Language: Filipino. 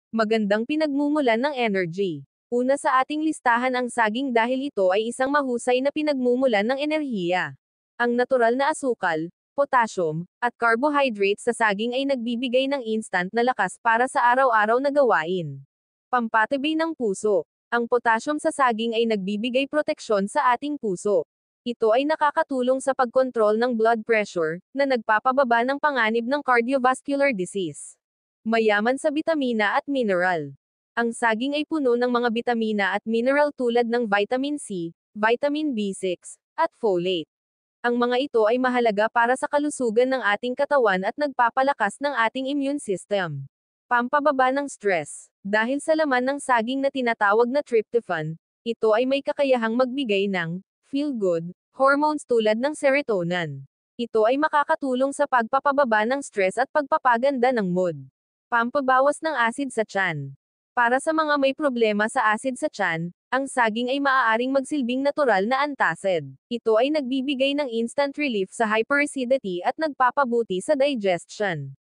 Magandang pinagmumulan ng energy. Una sa ating listahan ang saging dahil ito ay isang mahusay na pinagmumulan ng enerhiya. Ang natural na asukal, potassium, at carbohydrates sa saging ay nagbibigay ng instant na lakas para sa araw-araw na gawain. Pampatibay ng puso. Ang potassium sa saging ay nagbibigay proteksyon sa ating puso. Ito ay nakakatulong sa pagkontrol ng blood pressure, na nagpapababa ng panganib ng cardiovascular disease. Mayaman sa bitamina at mineral. Ang saging ay puno ng mga bitamina at mineral tulad ng vitamin C, vitamin B6, at folate. Ang mga ito ay mahalaga para sa kalusugan ng ating katawan at nagpapalakas ng ating immune system. Pampababa ng stress. Dahil sa laman ng saging na tinatawag na tryptophan, ito ay may kakayahang magbigay ng feel-good hormones tulad ng serotonin. Ito ay makakatulong sa pagpapababa ng stress at pagpapaganda ng mood. Pampabawas ng asid sa tiyan. Para sa mga may problema sa asid sa tiyan, ang saging ay maaaring magsilbing natural na antacid. Ito ay nagbibigay ng instant relief sa hyperacidity at nagpapabuti sa digestion.